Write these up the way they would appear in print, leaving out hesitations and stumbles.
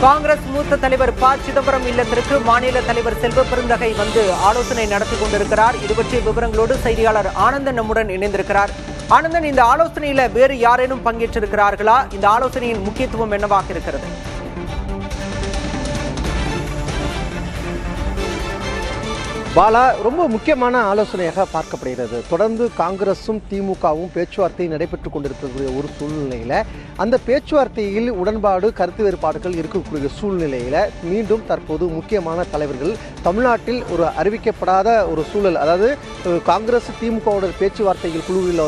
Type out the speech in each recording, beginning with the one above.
காங்கிரஸ் மூத்த தலைவர் ப. சிதம்பரம் இல்லத்திற்கு மாநில தலைவர் செல்வ பெருந்தகை வந்து ஆலோசனை நடத்தி கொண்டிருக்கிறார். இது பற்றிய விவரங்களோடு செய்தியாளர் ஆனந்தன் நம்முடன் இணைந்திருக்கிறார். ஆனந்தன், இந்த ஆலோசனையில வேறு யாரேனும் பங்கேற்றிருக்கிறார்களா? இந்த ஆலோசனையின் முக்கியத்துவம் என்னவாக இருக்கிறது? பாலா, ரொம்ப முக்கியமான ஆலோசனையாக பார்க்கப்படுகிறது. தொடர்ந்து காங்கிரஸும் திமுகவும் பேச்சுவார்த்தை நடைபெற்றுக் கொண்டிருக்கக்கூடிய ஒரு சூழ்நிலையில் அந்த பேச்சுவார்த்தையில் உடன்பாடு கருத்து வேறுபாடுகள் இருக்கக்கூடிய சூழ்நிலையில் மீண்டும் தற்போது முக்கியமான தலைவர்கள் தமிழ்நாட்டில் ஒரு அறிவிக்கப்படாத ஒரு சூழல், அதாவது காங்கிரஸ் திமுகவோட பேச்சுவார்த்தைகள் குழுவில்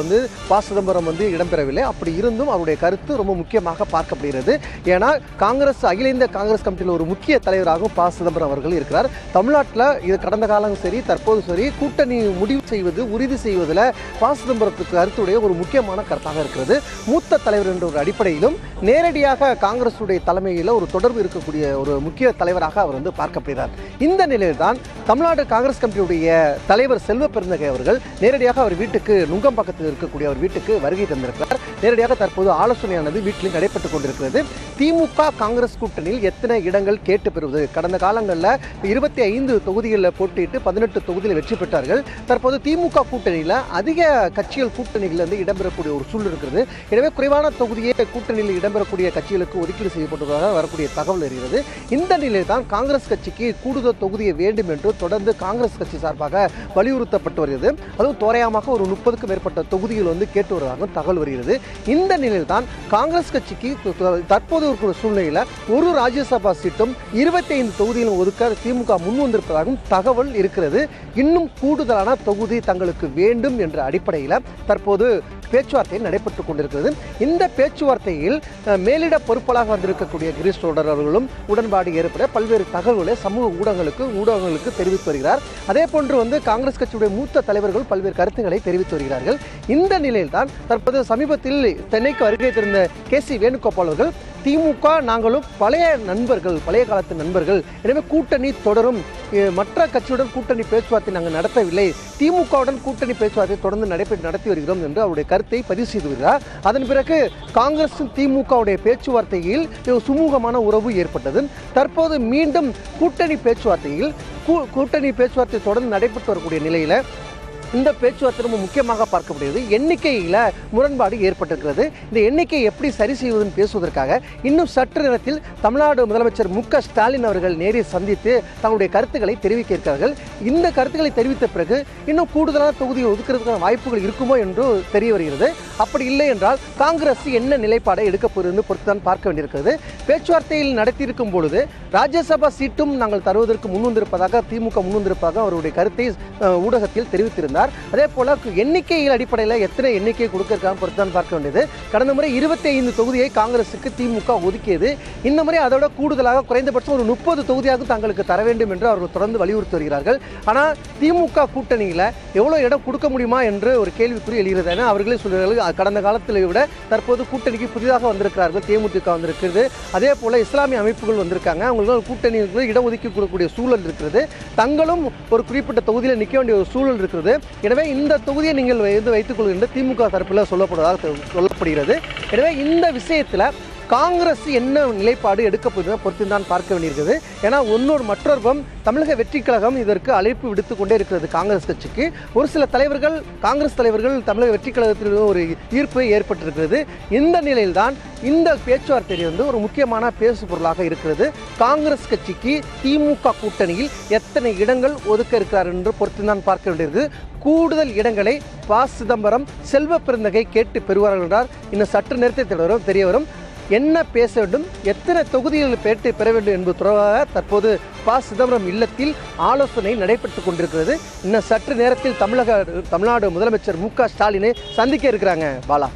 ப. சிதம்பரம் இடம்பெறவில்லை. அப்படி இருந்தும் அவருடைய கருத்து ரொம்ப முக்கியமாக பார்க்கப்படுகிறது. ஏன்னா காங்கிரஸ் அகில இந்திய காங்கிரஸ் கமிட்டியில் ஒரு முக்கிய தலைவராகவும் ப. சிதம்பரம் அவர்கள் இருக்கிறார். தமிழ்நாட்டில் இது கடந்த காலம் சரி தற்போது சரி கூட்டணி முடிவு செய்வது உறுதி செய்வதில் ப. சிதம்பரத்துக்கு கருத்துடைய ஒரு முக்கியமான கருத்தாக இருக்கிறது. மூத்த தலைவர் என்ற ஒரு அடிப்படையிலும் நேரடியாக காங்கிரசுடைய தலைமையில் ஒரு தொடர்பு இருக்கக்கூடிய ஒரு முக்கிய தலைவராக அவர் பார்க்கப்படுகிறார். இந்த நிலையில்தான் தமிழ்நாடு காங்கிரஸ் கமிட்டியுடைய தலைவர் செல்வ பெருந்தகை அவர்கள் நேரடியாக அவர் வீட்டுக்கு நுங்கம்பாக்கத்தில் இருக்கக்கூடிய அவர் வீட்டுக்கு வருகை தந்திருக்கிறார். நேரடியாக தற்போது ஆலோசனையானது வீட்டில் நடைபெற்றுக் கொண்டிருக்கிறது. திமுக காங்கிரஸ் கூட்டணியில் எத்தனை இடங்கள் கேட்டு பெறுவது, கடந்த காலங்களில் 25 தொகுதிகளில் போட்டியிட்டு 18 தொகுதியில் வெற்றி பெற்றார்கள். தற்போது திமுக கூட்டணியில் அதிக கட்சிகள் கூட்டணிகள் இடம்பெறக்கூடிய ஒரு சூழல் இருக்கிறது. எனவே குறைவான தொகுதியே கூட்டணியில் இடம்பெறக்கூடிய கட்சிகளுக்கு ஒதுக்கீடு செய்யப்பட்டதாக வரக்கூடிய தகவல் இருக்கிறது. இந்த நிலையில் தான் காங்கிரஸ் கட்சிக்கு கூடுதல் தொகுதியை வேண்டும் என்று தொடர்ந்து காங்கிரஸ் கட்சி சார்பாக வலியுறுத்தப்பட்டு வருகிறது. அதுவும் தோராயமாக ஒரு 30க்கும் மேற்பட்ட தொகுதிகள் கேட்டு வருவதாக தகவல் வருகிறது. இந்த நிலையில் தான் காங்கிரஸ் கட்சிக்கு தற்போது இருக்கிற சூழ்நிலையில் ஒரு ராஜ்யசபா சீட்டும் 25 தொகுதியிலும் ஒதுக்க திமுக முன் வந்திருப்பதாகவும் தகவல் இருக்கிறது. இன்னும் கூடுதலான தொகுதி தங்களுக்கு வேண்டும் என்ற அடிப்படையில் தற்போது பேச்சுவார்த்தை நடைபெற்றுக் கொண்டிருக்கிறது. இந்த பேச்சுவார்த்தையில் மேலிட பொறுப்பாளராக வந்திருக்கக்கூடிய கிரீஷ் ரோடர் அவர்களும் உடன்பாடு ஏற்பட பல்வேறு தகவல்களை சமூக ஊடகங்களுக்கு தெரிவித்து வருகிறார். அதே போன்று காங்கிரஸ் கட்சியுடைய மூத்த தலைவர்கள் பல்வேறு கருத்துக்களை தெரிவித்து வருகிறார்கள். இந்த நிலையில் தான் தற்போது சமீபத்தில் சென்னைக்கு வருகை தந்த கே.சி. வேணுகோபால் அவர்கள் திமுக நாங்களும் பழைய காலத்து நண்பர்கள், எனவே கூட்டணி தொடரும், மற்ற கட்சியுடன் கூட்டணி பேச்சுவார்த்தை நாங்கள் நடத்தவில்லை, திமுகவுடன் கூட்டணி பேச்சுவார்த்தை தொடர்ந்து நடத்தி வருகிறோம் என்று அவருடைய கருத்தை பதிவு செய்து வருகிறார். அதன் பிறகு காங்கிரஸ் திமுகவுடைய பேச்சுவார்த்தையில் சுமூகமான உறவு ஏற்பட்டது. தற்போது மீண்டும் கூட்டணி பேச்சுவார்த்தை தொடர்ந்து நடைபெற்று வரக்கூடிய நிலையில் இந்த பேச்சுவார்த்தை ரொம்ப முக்கியமாக பார்க்கப்படுகிறது. எண்ணிக்கையில் முரண்பாடு ஏற்பட்டிருக்கிறது. இந்த எண்ணிக்கையை எப்படி சரி செய்வதுன்னு பேசுவதற்காக இன்னும் சற்று நேரத்தில் தமிழ்நாடு முதலமைச்சர் மு.க. ஸ்டாலின் அவர்கள் நேரில் சந்தித்து தங்களுடைய கருத்துக்களை தெரிவிக்க இருக்கிறார்கள். இந்த கருத்துக்களை தெரிவித்த பிறகு இன்னும் கூடுதலான தொகுதியை ஒதுக்கிறதுக்கான வாய்ப்புகள் இருக்குமோ என்று தெரிய வருகிறது. அப்படி இல்லை என்றால் காங்கிரஸ் என்ன நிலைப்பாடை எடுக்கப் போகிறது பொறுத்துதான் பார்க்க வேண்டியிருக்கிறது. பேச்சுவார்த்தையில் நடத்தியிருக்கும் பொழுது ராஜ்யசபா சீட்டும் நாங்கள் தருவதற்கு முன்வந்திருப்பதாக திமுக முன்வந்திருப்பதாக அவருடைய கருத்தை ஊடகத்தில் தெரிவித்திருந்தார். அதே போல எண்ணிக்கையில் அடிப்படையில் எத்தனை எண்ணிக்கை கொடுக்க பொறுத்துதான் பார்க்க வேண்டியது. கடந்த முறை 25 தொகுதியை காங்கிரசுக்கு திமுக ஒதுக்கியது. இந்த முறை அதோட கூடுதலாக குறைந்தபட்சம் ஒரு 30 தொகுதியாக தங்களுக்கு தர வேண்டும் என்று அவர்கள் தொடர்ந்து வலியுறுத்தி வருகிறார்கள். ஆனால் திமுக கூட்டணியில் எவ்வளவு இடம் கொடுக்க முடியுமா என்று ஒரு கேள்விக்குறி எழுகிறது. என அவர்களே சொல்கிறார்கள், கடந்த காலத்தில் விட தற்போது கூட்டணிக்கு புதிதாக வந்திருக்கிறார்கள், தேமுதிக வந்திருக்கிறது, அதே போல இஸ்லாமிய அமைப்புகள் வந்திருக்காங்க, அவங்களுக்கு கூட்டணிக்கு இடம் ஒதுக்கி கொடுக்கக்கூடிய சூழல் இருக்கிறது, தங்களும் ஒரு குறிப்பிட்ட தொகுதியில் நிற்க வேண்டிய ஒரு சூழல் இருக்கிறது. எனவே இந்த தொகுதியை நீங்கள் வைத்துக் கொள்கின்ற திமுக தரப்பில் சொல்லப்படுகிறது. எனவே இந்த விஷயத்தில் காங்கிரஸ் என்ன நிலைப்பாடு எடுக்கப்படுகிற பொறுத்துதான் பார்க்க வேண்டியிருக்கிறது. ஏன்னா மற்றொருவம் தமிழக வெற்றி கழகம் இதற்கு அழைப்பு விடுத்து கொண்டே இருக்கிறது. காங்கிரஸ் கட்சிக்கு ஒரு சில தலைவர்கள், காங்கிரஸ் தலைவர்கள் தமிழக வெற்றி கழகத்தில் ஒரு ஈர்ப்பு ஏற்பட்டிருக்கிறது. இந்த நிலையில்தான் இந்த பேச்சுவார்த்தை ஒரு முக்கியமான பேசு பொருளாக இருக்கிறது. காங்கிரஸ் கட்சிக்கு திமுக கூட்டணியில் எத்தனை இடங்கள் ஒதுக்க இருக்கிறார் என்று பொறுத்துதான் பார்க்க வேண்டியது. கூடுதல் இடங்களை ப. சிதம்பரம் செல்வ பெருந்தகை கேட்டு பெறுவார்கள் என்றார் இன்னும் சற்று நேரத்தை தெரிய வரும். என்ன பேச வேண்டும், எத்தனை தொகுதிகள் பெற வேண்டும் என்பது தொடர்பாக தற்போது ப. சிதம்பரம் இல்லத்தில் ஆலோசனை நடைபெற்றுக் கொண்டிருக்கிறது. இன்னும் சற்று நேரத்தில் தமிழ்நாடு முதலமைச்சர் மு.க. ஸ்டாலினை சந்திக்க இருக்கிறாங்க. பாலா.